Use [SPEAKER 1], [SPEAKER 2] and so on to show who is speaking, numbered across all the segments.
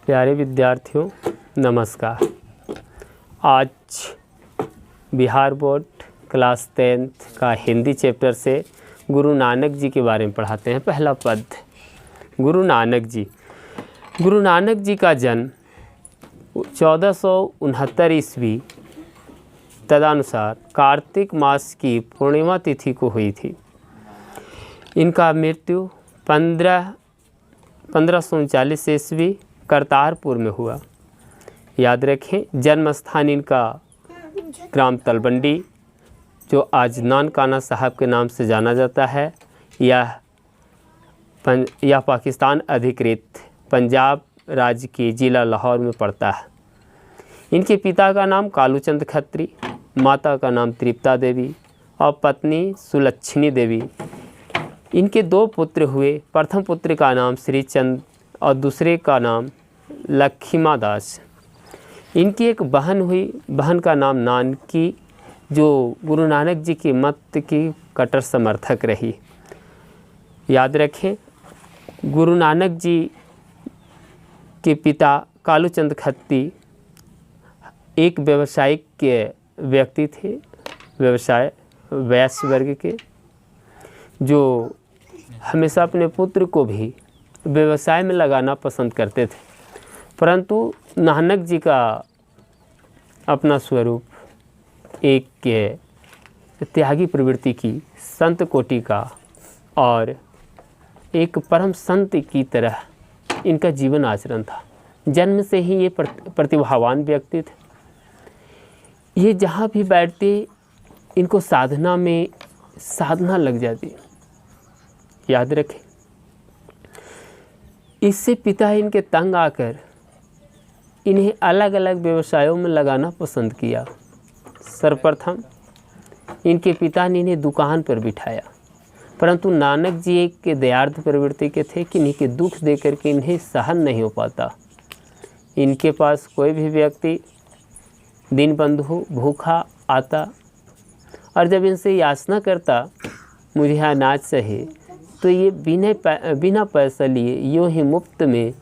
[SPEAKER 1] प्यारे विद्यार्थियों नमस्कार। आज बिहार बोर्ड क्लास 10th का हिंदी चैप्टर से गुरु नानक जी के बारे में पढ़ाते हैं। पहला पद गुरु नानक जी का जन्म 1469 ईस्वी तदनुसार कार्तिक मास की पूर्णिमा तिथि को हुई थी। इनका मृत्यु 1539 ईस्वी करतारपुर में हुआ। याद रखें, जन्म स्थान इनका ग्राम तलवंडी, जो आज नानकाना साहब के नाम से जाना जाता है, यह पाकिस्तान अधिकृत पंजाब राज्य के ज़िला लाहौर में पड़ता है। इनके पिता का नाम कालूचंद खत्री, माता का नाम तृप्ता देवी और पत्नी सुलक्षणी देवी। इनके दो पुत्र हुए। प्रथम पुत्र का नाम श्रीचंद और दूसरे का नाम लक्ष्मा दास। इनकी एक बहन हुई, बहन का नाम नानकी, जो गुरु नानक जी के मत की कट्टर समर्थक रही। याद रखें, गुरु नानक जी के पिता कालूचंद खत्री एक व्यावसायिक के व्यक्ति थे, वैश्य वर्ग के, जो हमेशा अपने पुत्र को भी व्यवसाय में लगाना पसंद करते थे। परंतु नानक जी का अपना स्वरूप एक त्यागी प्रवृत्ति की, संत कोटि का और एक परम संत की तरह इनका जीवन आचरण था। जन्म से ही ये प्रतिभावान व्यक्ति थे। ये जहाँ भी बैठते इनको साधना लग जाती। याद रखें, इससे पिता इनके तंग आकर इन्हें अलग अलग व्यवसायों में लगाना पसंद किया। सर्वप्रथम इनके पिता ने इन्हें दुकान पर बिठाया, परंतु नानक जी एक दयार्थ प्रवृत्ति के थे कि इन्हीं के दुख देकर के इन्हें सहन नहीं हो पाता। इनके पास कोई भी व्यक्ति दीनबंधु भूखा आता और जब इनसे याचना करता मुझे अनाज चाहिए, तो ये बिना पैसा लिए यूँ ही मुफ्त में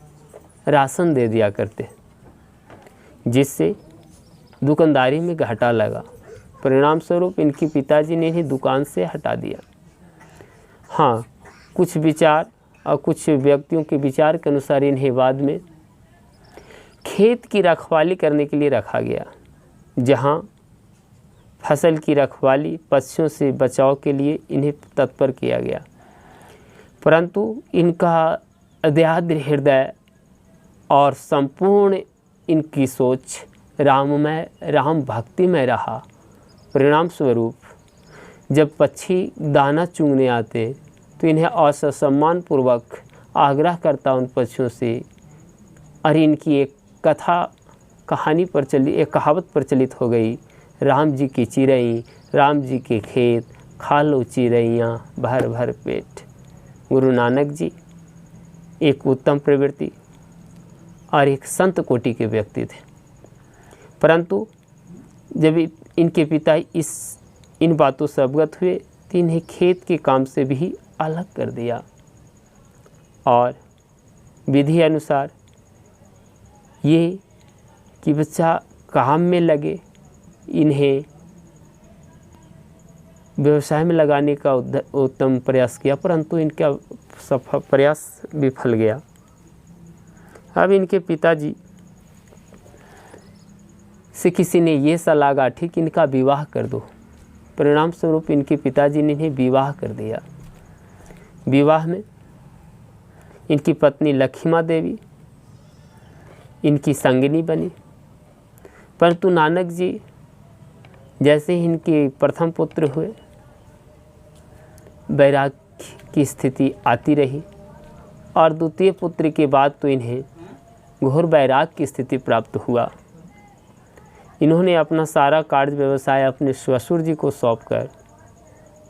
[SPEAKER 1] राशन दे दिया करते, जिससे दुकानदारी में घाटा लगा। परिणाम स्वरूप इनके पिताजी ने इन्हें दुकान से हटा दिया। हाँ, कुछ विचार और कुछ व्यक्तियों के विचार के अनुसार इन्हें बाद में खेत की रखवाली करने के लिए रखा गया, जहाँ फसल की रखवाली, पक्षियों से बचाव के लिए इन्हें तत्पर किया गया। परंतु इनका अध्यात्म हृदय और संपूर्ण इनकी सोच राम भक्तिमय रहा। परिणाम स्वरूप जब पक्षी दाना चुगने आते तो इन्हें असम्मानपूर्वक आग्रह करता उन पक्षियों से। और इनकी एक कहावत प्रचलित हो गई, राम जी की चिड़ई, राम जी के खेत, खा लो चिड़ैयाँ भर भर पेट। गुरु नानक जी एक उत्तम प्रवृत्ति और एक संत कोटि के व्यक्ति थे। परंतु जब इनके पिता इन बातों से अवगत हुए तो इन्हें खेत के काम से भी अलग कर दिया और विधि अनुसार ये कि बच्चा काम में लगे, इन्हें व्यवसाय में लगाने का उत्तम प्रयास किया, परंतु इनका सफल प्रयास विफल गया। अब इनके पिताजी से किसी ने ये सलाह गाठी कि इनका विवाह कर दो। परिणाम स्वरूप इनके पिताजी ने इन्हें विवाह कर दिया। विवाह में इनकी पत्नी लक्ष्मा देवी इनकी संगिनी बनी। परंतु नानक जी जैसे ही इनके प्रथम पुत्र हुए, वैराग्य की स्थिति आती रही और द्वितीय पुत्र के बाद तो इन्हें घोर वैराग्य की स्थिति प्राप्त हुआ। इन्होंने अपना सारा कार्य व्यवसाय अपने ससुर जी को सौंपकर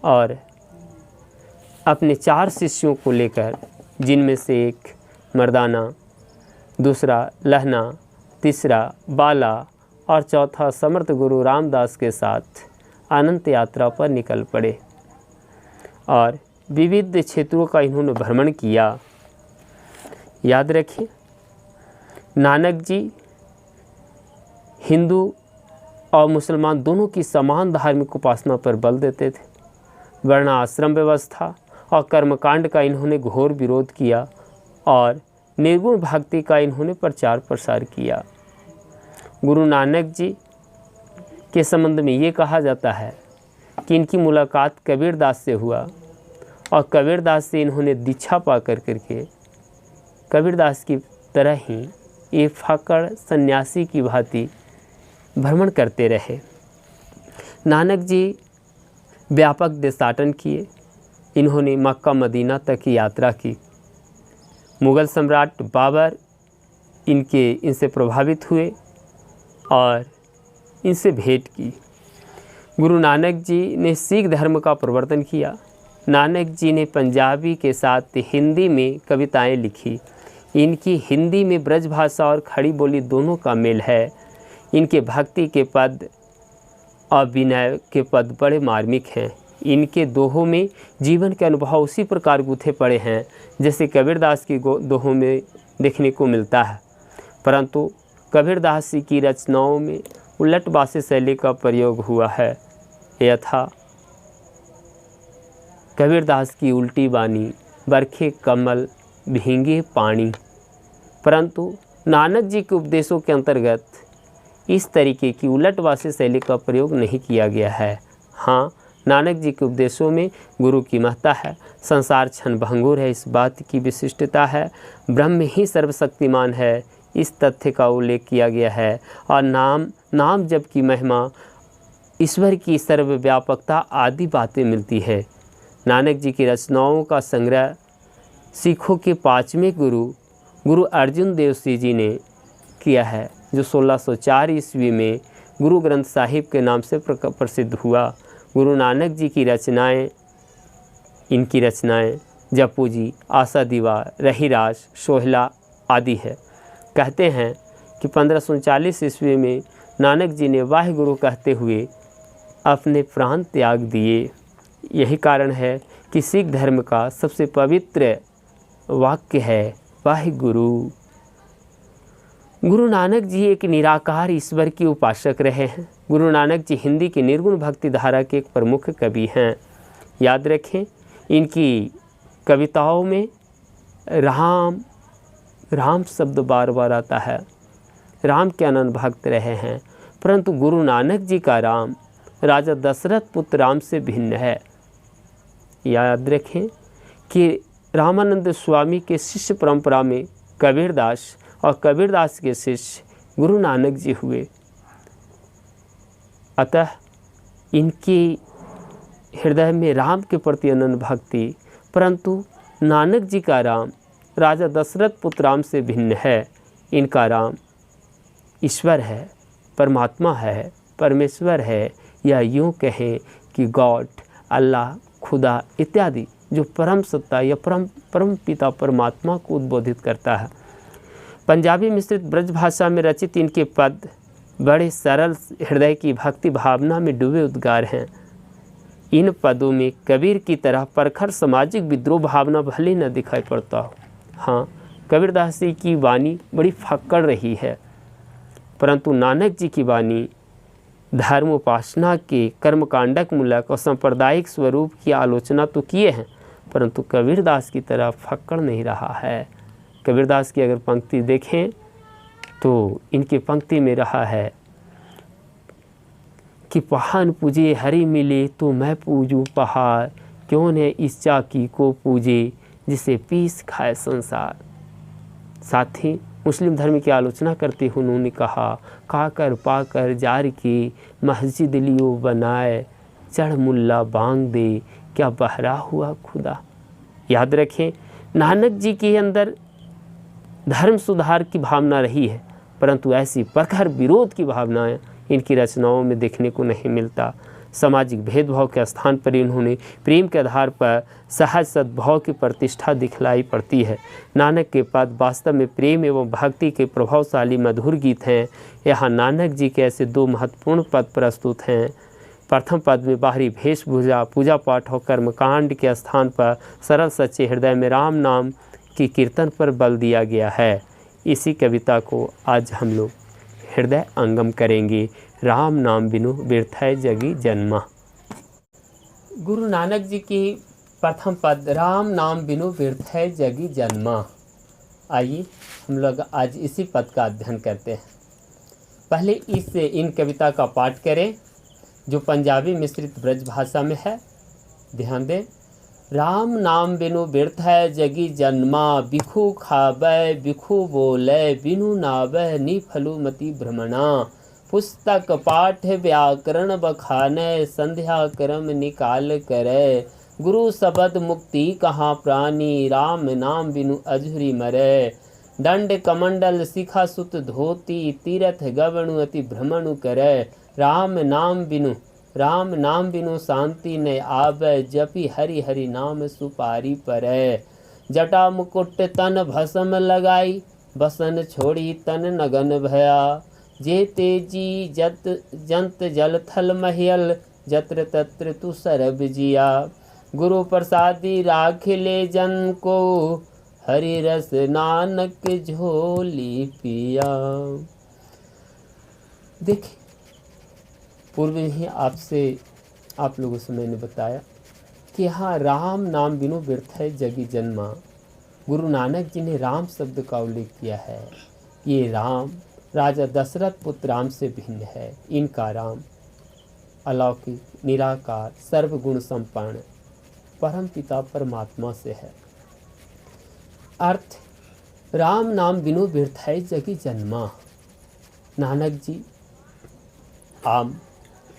[SPEAKER 1] और अपने 4 शिष्यों को लेकर, जिनमें से एक मर्दाना, दूसरा लहना, तीसरा बाला और चौथा समर्थ गुरु रामदास के साथ अनंत यात्रा पर निकल पड़े और विविध क्षेत्रों का इन्होंने भ्रमण किया। याद रखिए, नानक जी हिंदू और मुसलमान दोनों की समान धार्मिक उपासना पर बल देते थे। वर्ण आश्रम व्यवस्था और कर्मकांड का इन्होंने घोर विरोध किया और निर्गुण भक्ति का इन्होंने प्रचार प्रसार किया। गुरु नानक जी के संबंध में ये कहा जाता है कि इनकी मुलाकात कबीरदास से हुआ और कबीरदास से इन्होंने दीक्षा पा करके कबीरदास की तरह ही ये फाकड़ सन्यासी की भांति भ्रमण करते रहे। नानक जी व्यापक देशाटन किए। इन्होंने मक्का मदीना तक की यात्रा की। मुग़ल सम्राट बाबर इनसे प्रभावित हुए और इनसे भेंट की। गुरु नानक जी ने सिख धर्म का प्रवर्तन किया। नानक जी ने पंजाबी के साथ हिंदी में कविताएं लिखी। इनकी हिंदी में ब्रज भाषा और खड़ी बोली दोनों का मेल है। इनके भक्ति के पद और विनय के पद बड़े मार्मिक हैं। इनके दोहों में जीवन के अनुभव उसी प्रकार गूथे पड़े हैं जैसे कबीरदास की दोहों में देखने को मिलता है, परंतु कबीरदास की रचनाओं में उलटवासी शैली का प्रयोग हुआ है। यथा कबीरदास की उल्टी बानी, बरखे कमल भींगे पानी, परंतु नानक जी के उपदेशों के अंतर्गत इस तरीके की उलटवासी शैली का प्रयोग नहीं किया गया है। हाँ, नानक जी के उपदेशों में गुरु की महत्ता है, संसार क्षण भंगुर है, इस बात की विशिष्टता है, ब्रह्म ही सर्वशक्तिमान है, इस तथ्य का उल्लेख किया गया है, और नाम जप की महिमा, ईश्वर की सर्वव्यापकता आदि बातें मिलती है। नानक जी की रचनाओं का संग्रह सिखों के 5वें गुरु अर्जुन देव सिंह जी ने किया है, जो 1604 ईस्वी में गुरु ग्रंथ साहिब के नाम से प्रसिद्ध हुआ। गुरु नानक जी की रचनाएं, इनकी रचनाएं जपू जी, आशा दीवार, रहीराज, सोहला आदि है। कहते हैं कि 1539 ईस्वी में नानक जी ने वाहे गुरु कहते हुए अपने प्राण त्याग दिए। यही कारण है कि सिख धर्म का सबसे पवित्र वाक्य है वाहे गुरु। गुरु नानक जी एक निराकार ईश्वर की उपासक रहे हैं। गुरु नानक जी हिंदी की निर्गुण भक्ति धारा के एक प्रमुख कवि हैं। याद रखें, इनकी कविताओं में राम शब्द बार बार आता है। राम के अनंत भक्त रहे हैं, परंतु गुरु नानक जी का राम राजा दशरथ पुत्र राम से भिन्न है। याद रखें कि रामानंद स्वामी के शिष्य परंपरा में कबीरदास और कबीरदास के शिष्य गुरु नानक जी हुए। अतः इनकी हृदय में राम के प्रति अनन्य भक्ति, परंतु नानक जी का राम राजा दशरथ पुत्र राम से भिन्न है। इनका राम ईश्वर है, परमात्मा है, परमेश्वर है, या यूँ कहें कि गॉड, अल्लाह, खुदा इत्यादि, जो परम सत्ता या परम पिता परमात्मा को उद्बोधित करता है। पंजाबी मिश्रित ब्रज भाषा में रचित इनके पद बड़े सरल हृदय की भक्ति भावना में डूबे उद्गार हैं। इन पदों में कबीर की तरह प्रखर सामाजिक विद्रोह भावना भले न दिखाई पड़ता हो। हाँ, कबीरदास जी की वाणी बड़ी फक्कड़ रही है, परंतु नानक जी की वाणी धर्म उपासना के कर्मकांडक मूलक और सांप्रदायिक स्वरूप की आलोचना तो किए हैं, परंतु कबीरदास की तरह फक्कड़ नहीं रहा है। कबीरदास की अगर पंक्ति देखें तो इनकी पंक्ति में रहा है कि पहाड़ पूजे हरि मिले तो मैं पूजूं पहाड़, क्यों ने इस चाकी को पूजे जिसे पीस खाए संसार। साथ ही मुस्लिम धर्म की आलोचना करते हुए उन्होंने कहा, खाकर पाकर जार की मस्जिद लियो बनाए, चढ़ मुल्ला बांग दे क्या बहरा हुआ खुदा। याद रखें, नानक जी के अंदर धर्म सुधार की भावना रही है, परंतु ऐसी प्रखर विरोध की भावनाएं इनकी रचनाओं में देखने को नहीं मिलता। सामाजिक भेदभाव के स्थान पर इन्होंने प्रेम के आधार पर सहज सद्भाव की प्रतिष्ठा दिखलाई पड़ती है। नानक के पद वास्तव में प्रेम एवं भक्ति के प्रभावशाली मधुर गीत हैं। यहाँ नानक जी के ऐसे 2 महत्वपूर्ण पद प्रस्तुत हैं। प्रथम पद में बाहरी वेशभूषा, पूजा पाठ और कर्मकांड के स्थान पर सरल सच्चे हृदय में राम नाम की कीर्तन पर बल दिया गया है। इसी कविता को आज हम लोग हृदय अंगम करेंगे। राम नाम बिनु बिरथै जगी जन्मा। गुरु नानक जी की प्रथम पद, राम नाम बिनु बिरथै जगी जन्मा। आइए हम लोग आज इसी पद का अध्ययन करते हैं। पहले इन कविता का पाठ करें जो पंजाबी मिश्रित ब्रज भाषा में है। ध्यान दें। राम नाम बिनु बिरथै जगी जन्मा, बिखु खाबै बिखु बोलै, बिनु नावै निफलु मति भ्रमणा। पुस्तक पाठ व्याकरण बखानै, संध्या कर्म निकाल करै। गुरु शब्द मुक्ति कहाँ प्राणी, राम नाम बिनु अधूरी मरै। दंड कमंडल शिखा सुत धोती, तीरथ गवणु अति भ्रमणु करै। राम नाम बिनु शांति न आबै, जपि हरि हरि नाम सुपारी परै। जटा मुकुट तन भस्म लगाई, बसन छोड़ी तन नगन भया। जे तेजी जंत जल थल महियल, जत्र तत्र तु सरब जिया। गुरु प्रसादी राख ले जन को, हरि रस नानक झोली पिया। देखिए, पूर्व में ही आप लोगों से मैंने बताया कि यहाँ राम नाम बिनु बिरथै जगी जन्मा। गुरु नानक जी ने राम शब्द का उल्लेख किया है। ये राम राजा दशरथ पुत्र राम से भिन्न है। इनका राम अलौकिक, निराकार, सर्वगुण संपन्न परम पिता परमात्मा से है। अर्थ, राम नाम बिनु बिरथै जगी जन्मा। नानक जी आम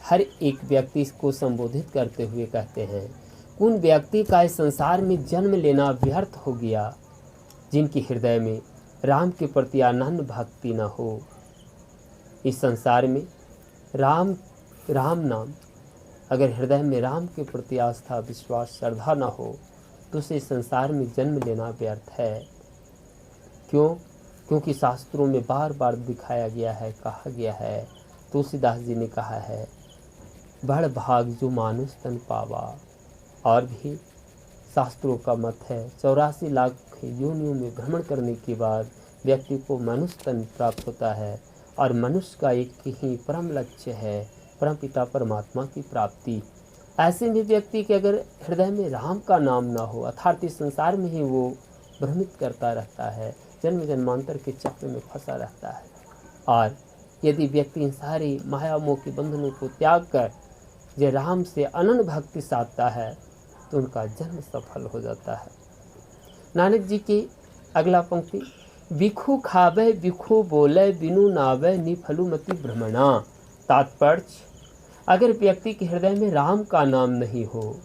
[SPEAKER 1] हर एक व्यक्ति को संबोधित करते हुए कहते हैं, उन व्यक्ति का इस संसार में जन्म लेना व्यर्थ हो गया जिनके हृदय में राम के प्रति अनन्य भक्ति न हो। इस संसार में राम नाम, अगर हृदय में राम के प्रति आस्था, विश्वास, श्रद्धा न हो तो उसे संसार में जन्म लेना व्यर्थ है। क्यों? क्योंकि शास्त्रों में बार बार दिखाया गया है, कहा गया है। तुलसीदास जी ने कहा है, बड़ भाग जो मानुष तन पावा। और भी शास्त्रों का मत है 84 लाख योनियों में भ्रमण करने के बाद व्यक्ति को मनुष्य तन प्राप्त होता है। और मनुष्य का एक ही परम लक्ष्य है, परम पिता परमात्मा की प्राप्ति। ऐसे में व्यक्ति के अगर हृदय में राम का नाम ना हो, अर्थात इस संसार में ही वो भ्रमित करता रहता है, जन्म जन्मांतर के चक्र में फंसा रहता है। और यदि व्यक्ति इन सारे माया मोह के बंधनों को त्याग कर जो राम से अनन्य भक्ति साधता है तो उनका जन्म सफल हो जाता है। नानक जी की अगला पंक्ति, बिखु खावे बिखु बोले, बिनु नावे निफलु मति भ्रमणा। तात्पर्य, अगर व्यक्ति के हृदय में राम का नाम नहीं हो,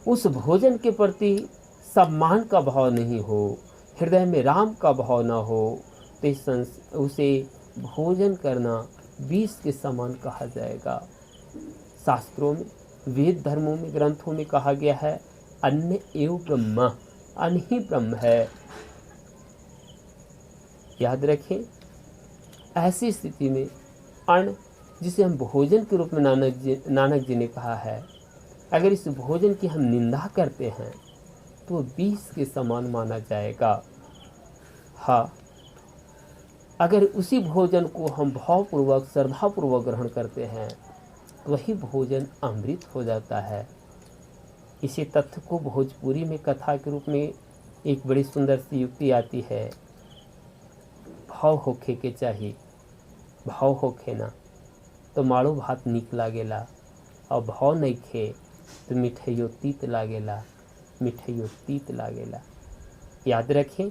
[SPEAKER 1] उस भोजन के प्रति सम्मान का भाव नहीं हो, हृदय में राम का भाव ना हो, तो उसे भोजन करना विष के समान कहा जाएगा। शास्त्रों में, वेद धर्मों में, ग्रंथों में कहा गया है, अन्न एव ब्रह्म, अन्न ही ब्रह्म है। याद रखें, ऐसी स्थिति में अन्न, जिसे हम भोजन के रूप में नानक जी ने कहा है, अगर इस भोजन की हम निंदा करते हैं तो विष के समान माना जाएगा। हाँ, अगर उसी भोजन को हम भावपूर्वक, श्रद्धापूर्वक ग्रहण करते हैं तो वही भोजन अमृत हो जाता है। इसी तथ्य को भोजपुरी में कथा के रूप में एक बड़ी सुंदर सी युक्ति आती है, भाव होखे के चाहिए, भाव होखे ना तो माड़ो भात निक लागेला, और भाव नहीं खे तो मिठाइयो तीत लागेला, मिठाइयो तीत लागेला। याद रखें,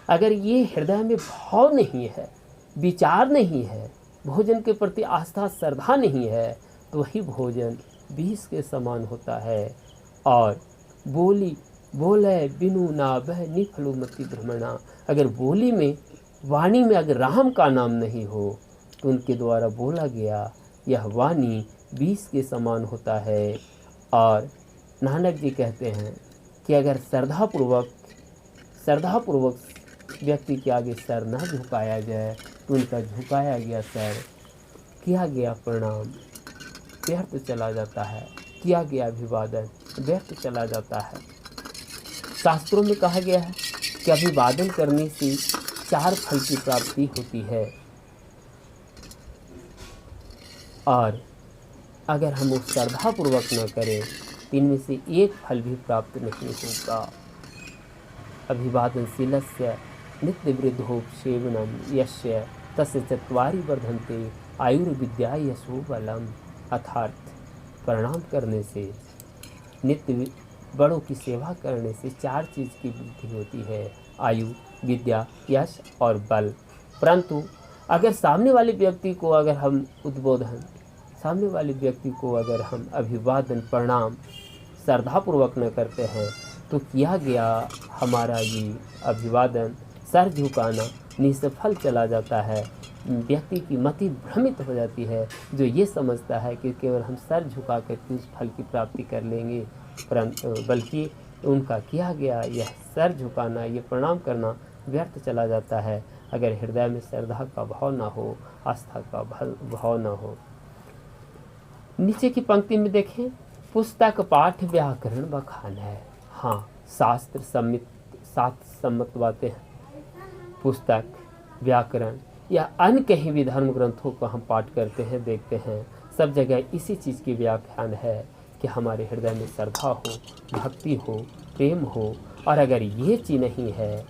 [SPEAKER 1] अगर ये हृदय में भाव नहीं है, विचार नहीं है, भोजन के प्रति आस्था श्रद्धा नहीं है, तो वही भोजन विष के समान होता है। और बोले बिनु नाभै निफलु मति भ्रमणा, अगर बोली में, वाणी में अगर राम का नाम नहीं हो तो उनके द्वारा बोला गया यह वाणी विष के समान होता है। और नानक जी कहते हैं कि अगर श्रद्धापूर्वक व्यक्ति के आगे सर न झुकाया जाए तो उनका झुकाया गया सर, किया गया प्रणाम व्यर्थ चला जाता है, किया गया अभिवादन व्यर्थ चला जाता है। शास्त्रों में कहा गया है कि अभिवादन करने से 4 फल की प्राप्ति होती है, और अगर हम उस श्रद्धापूर्वक न करें तो इनमें से एक फल भी प्राप्त नहीं होगा। अभिवादनशीलस्य नित्यवृद्धोपसेवनम यस्य तस्य चत्वारि वर्धन्ते आयुर्विद्या यशो बलम। अर्थात प्रणाम करने से, नित्य बड़ों की सेवा करने से 4 चीज़ की वृद्धि होती है, आयु, विद्या, यश और बल। परंतु अगर सामने वाले व्यक्ति को अगर हम उद्बोधन, सामने वाले व्यक्ति को अगर हम अभिवादन प्रणाम श्रद्धापूर्वक न करते हैं तो किया गया हमारा ये अभिवादन, सर झुकाना निष्फल चला जाता है। व्यक्ति की मति भ्रमित हो जाती है जो ये समझता है कि केवल हम सर झुका करके उस फल की प्राप्ति कर लेंगे, परंतु बल्कि उनका किया गया यह सर झुकाना, ये प्रणाम करना व्यर्थ चला जाता है अगर हृदय में श्रद्धा का भाव न हो, आस्था का भाव न हो। नीचे की पंक्ति में देखें, पुस्तक पाठ व्याकरण बखान है। हाँ, शास्त्र सम्मत बातें हैं। पुस्तक, व्याकरण या अन्य कहीं भी धर्म ग्रंथों को हम पाठ करते हैं, देखते हैं, सब जगह इसी चीज़ की व्याख्यान है कि हमारे हृदय में श्रद्धा हो, भक्ति हो, प्रेम हो। और अगर ये चीज़ नहीं है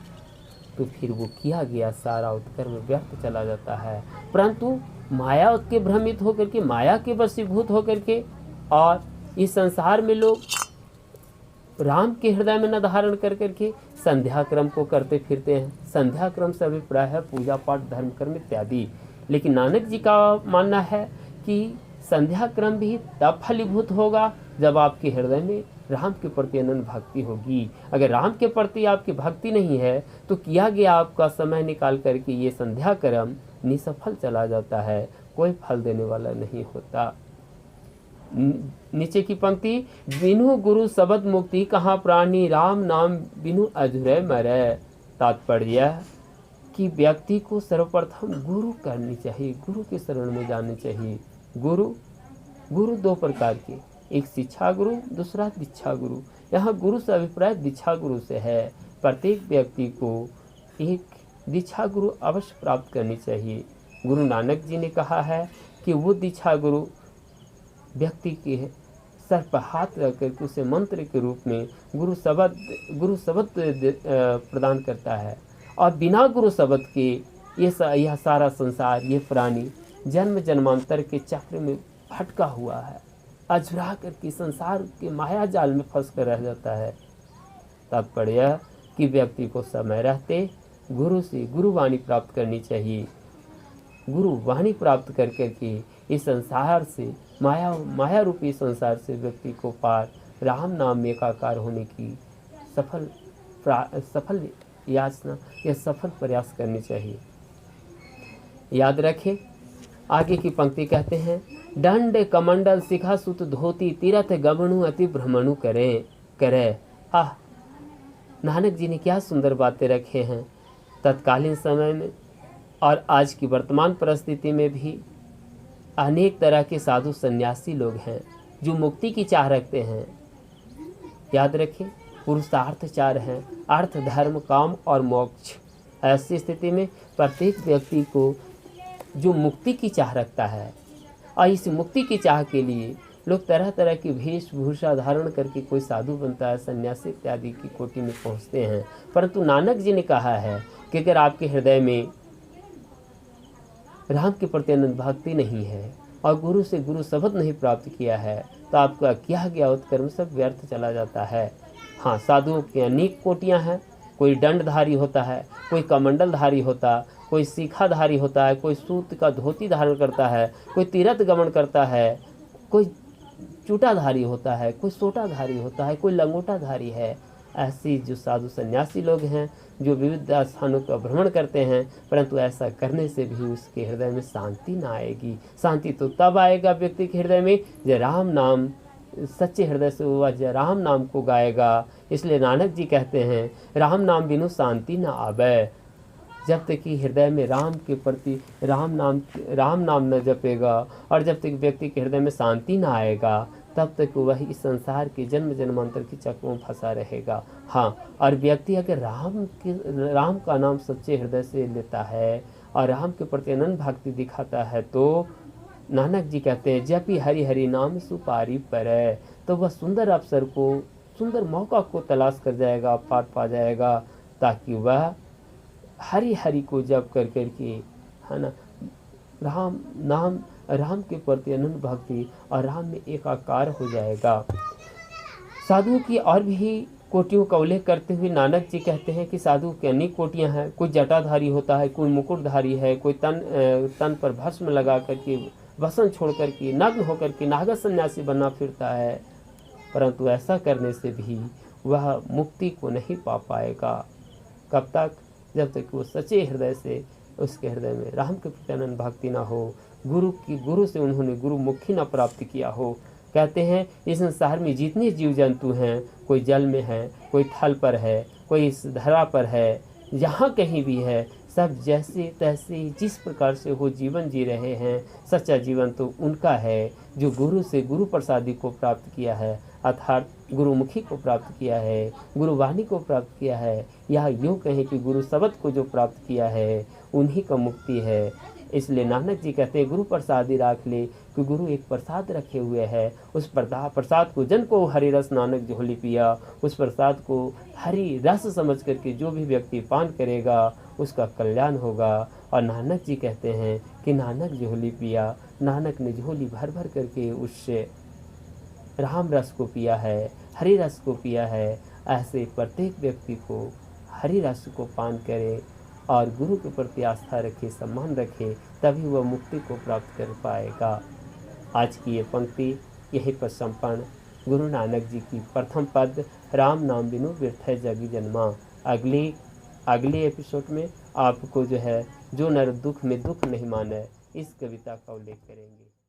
[SPEAKER 1] तो फिर वो किया गया सारा उत्कर्म व्यर्थ चला जाता है। परंतु माया के भ्रमित होकर के, माया के वशीभूत होकर के, और इस संसार में लोग राम के हृदय में न धारण कर करके संध्या क्रम को करते फिरते हैं। संध्या क्रम से अभिप्राय है पूजा पाठ, धर्म कर्म इत्यादि। लेकिन नानक जी का मानना है कि संध्या क्रम भी तब फलीभूत होगा जब आपके हृदय में राम के प्रति अनन्य भक्ति होगी। अगर राम के प्रति आपकी भक्ति नहीं है तो किया गया आपका समय निकाल करके ये संध्या क्रम निष्फल चला जाता है, कोई फल देने वाला नहीं होता। नीचे की पंक्ति, बिनु गुरु शब्द मुक्ति कहाँ प्राणी, राम नाम बिनु अधूरे मरे। तात्पर्य कि व्यक्ति को सर्वप्रथम गुरु करनी चाहिए, गुरु के शरण में जानी चाहिए। गुरु 2 प्रकार के, एक शिक्षा गुरु, दूसरा दीक्षा गुरु। यहाँ गुरु से अभिप्राय दीक्षा गुरु से है। प्रत्येक व्यक्ति को एक दीक्षा गुरु अवश्य प्राप्त करनी चाहिए। गुरु नानक जी ने कहा है कि वो दीक्षा गुरु व्यक्ति के सर पर हाथ रख करके उसे मंत्र के रूप में गुरु शब्द प्रदान करता है। और बिना गुरु शब्द के यह सारा संसार, ये प्राणी जन्म जन्मांतर के चक्र में भटका हुआ है, अझुरा करके संसार के माया जाल में फंस कर रह जाता है। तात्पर्य कि व्यक्ति को समय रहते गुरु से गुरुवाणी प्राप्त करनी चाहिए। गुरुवाणी प्राप्त कर करके इस संसार से, माया रूपी संसार से व्यक्ति को पार राम नाम में एकाकार होने की सफल याचना या सफल प्रयास करनी चाहिए। याद रखें, आगे की पंक्ति कहते हैं, दंड कमंडल शिखा सुत धोती तीर्थ गमनु अति भ्रमणु करे। नानक जी ने क्या सुंदर बातें रखे हैं। तत्कालीन समय में और आज की वर्तमान परिस्थिति में भी अनेक तरह के साधु सन्यासी लोग हैं जो मुक्ति की चाह रखते हैं। याद रखें, पुरुषार्थ 4 हैं, अर्थ, धर्म, काम और मोक्ष। ऐसी स्थिति में प्रत्येक व्यक्ति को जो मुक्ति की चाह रखता है, और इस मुक्ति की चाह के लिए लोग तरह तरह की वेशभूषा धारण करके कोई साधु बनता है, सन्यासी इत्यादि की कोटि में पहुंचते हैं। परंतु नानक जी ने कहा है कि अगर आपके हृदय में राम के प्रति अनन्य भक्ति नहीं है और गुरु से गुरु शब्द नहीं प्राप्त किया है तो आपका किया गया उत्कर्म सब व्यर्थ चला जाता है। हाँ, साधुओं की अनेक कोटियाँ हैं। कोई दंडधारी होता है, कोई कमंडलधारी होता, कोई शिखाधारी होता है, कोई सूत का धोती धारण करता है, कोई तीर्थ गमन करता है, कोई चूटाधारी होता है, कोई सोटाधारी होता है, कोई लंगोटाधारी है। ऐसी जो साधु सन्यासी लोग हैं जो विविध स्थानों का भ्रमण करते हैं, परंतु ऐसा करने से भी उसके हृदय में शांति ना आएगी। शांति तो तब आएगा व्यक्ति के हृदय में जब राम नाम सच्चे हृदय से वह जब राम नाम को गाएगा। इसलिए नानक जी कहते हैं, राम नाम बिनु शांति न आवे। जब तक कि हृदय में राम के प्रति राम नाम न जपेगा और जब तक व्यक्ति के हृदय में शांति ना आएगा तब तक वह इस संसार के जन्म जन्मांतर की चक्र में फंसा रहेगा। हाँ, और व्यक्ति अगर राम का नाम सच्चे हृदय से लेता है और राम के प्रति अनन्य भक्ति दिखाता है तो नानक जी कहते हैं जब भी हरि हरि नाम सुपारी पर है, तो वह सुंदर अवसर को, सुंदर मौका को तलाश कर जाएगा, पा जाएगा, ताकि वह हरि हरि को जप कर करके, है ना, राम के प्रति अनन्य भक्ति और राम में एकाकार हो जाएगा। साधुओं की और भी कोटियों का उल्लेख करते हुए नानक जी कहते हैं कि साधु की अनेक कोटियां हैं। कोई जटाधारी होता है, कोई मुकुटधारी है, कोई तन पर भस्म लगा करके, वसन छोड़ करके, नग्न होकर के नागा सन्यासी बनना फिरता है, परंतु ऐसा करने से भी वह मुक्ति को नहीं पा पाएगा। कब तक? जब तक वो सच्चे हृदय से, उसके हृदय में राम के प्रति अनन्य भक्ति ना हो, गुरु से उन्होंने गुरुमुखी न प्राप्त किया हो। कहते हैं इस संसार में जितने जीव जंतु हैं, कोई जल में है, कोई थल पर है, कोई इस धरा पर है, जहाँ कहीं भी है, सब जैसे तैसे जिस प्रकार से वो जीवन जी रहे हैं, सच्चा जीवन तो उनका है जो गुरु से गुरु प्रसादी को प्राप्त किया है, अर्थात गुरुमुखी को प्राप्त किया है, गुरुवाणी को प्राप्त किया है, या यूँ कहें कि गुरु शब्द को जो प्राप्त किया है, उन्हीं का मुक्ति है। इसलिए नानक जी कहते हैं गुरु प्रसादी राख ले, कि गुरु एक प्रसाद रखे हुए है, उस प्रसाद को जन को हरि रस नानक झोली पिया, उस प्रसाद को हरि रस समझ करके जो भी व्यक्ति पान करेगा उसका कल्याण होगा। और नानक जी कहते हैं कि नानक झोली पिया, नानक ने झोली भर भर करके उससे राम रस को पिया है, हरि रस को पिया है। ऐसे प्रत्येक व्यक्ति को हरि रस को पान करे और गुरु के प्रति आस्था रखे, सम्मान रखे, तभी वह मुक्ति को प्राप्त कर पाएगा। आज की ये पंक्ति यहीं पर संपन्न। गुरु नानक जी की प्रथम पद, राम नाम बिनु व्यर्थ जगी जन्मा। अगले एपिसोड में आपको जो है, जो नर दुख में दुख नहीं माने, इस कविता का उल्लेख करेंगे।